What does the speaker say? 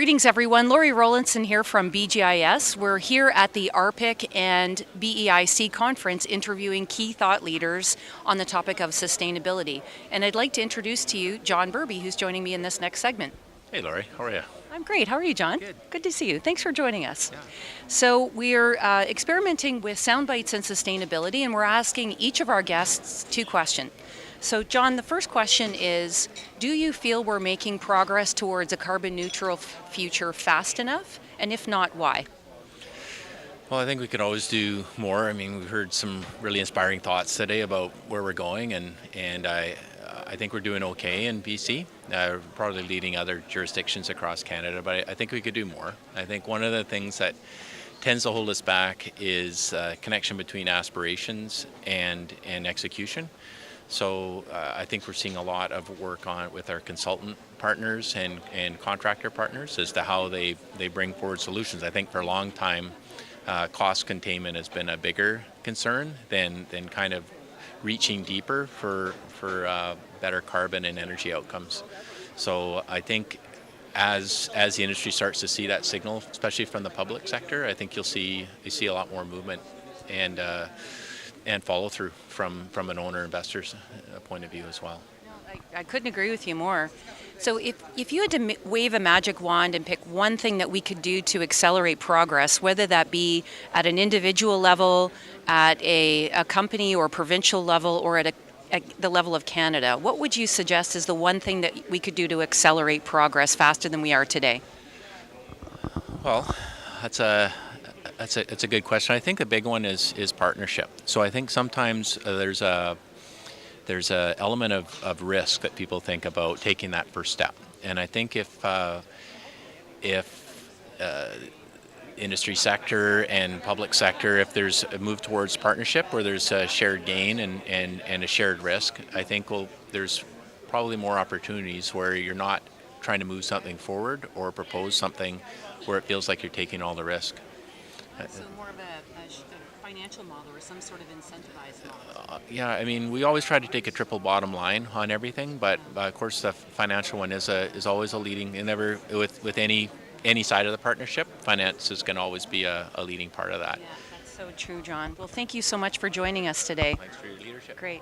Greetings, everyone. Lorri Rowlandson here from BGIS. We're here at the RPIC and BEIC conference interviewing key thought leaders on the topic of sustainability. And I'd like to introduce to you John Burbee, who's joining me in this next segment. Hey, Lorri. How are you? I'm great. How are you, John? Good. Good to see you. Thanks for joining us. Yeah. So we're experimenting with Soundbites and sustainability, and we're asking each of our guests two questions. So, John, the first question is, do you feel we're making progress towards a carbon neutral future fast enough? And if not, why? Well, I think we could always do more. I mean, we've heard some really inspiring thoughts today about where we're going, and I think we're doing okay in BC. Probably leading other jurisdictions across Canada, but I think we could do more. I think one of the things that tends to hold us back is connection between aspirations and execution. So I think we're seeing a lot of work on with our consultant partners and contractor partners as to how they bring forward solutions. I think for a long time, cost containment has been a bigger concern than kind of reaching deeper for better carbon and energy outcomes. So I think as the industry starts to see that signal, especially from the public sector, I think you see a lot more movement and follow through from an owner investor's point of view as well. I couldn't agree with you more. So if you had to wave a magic wand and pick one thing that we could do to accelerate progress, whether that be at an individual level, at a company or provincial level, or at the level of Canada, what would you suggest is the one thing that we could do to accelerate progress faster than we are today? Well, that's a good question. I think the big one is partnership. So I think sometimes there's a element of risk that people think about taking that first step. And I think if industry sector and public sector, if there's a move towards partnership where there's a shared gain and a shared risk, I think there's probably more opportunities where you're not trying to move something forward or propose something where it feels like you're taking all the risk. So more of a financial model or some sort of incentivized model? Yeah, I mean, we always try to take a triple bottom line on everything, but of course the financial one is always a leading, and never with any side of the partnership, finance is going to always be a leading part of that. Yeah, that's so true, John. Well, thank you so much for joining us today. Thanks for your leadership. Great.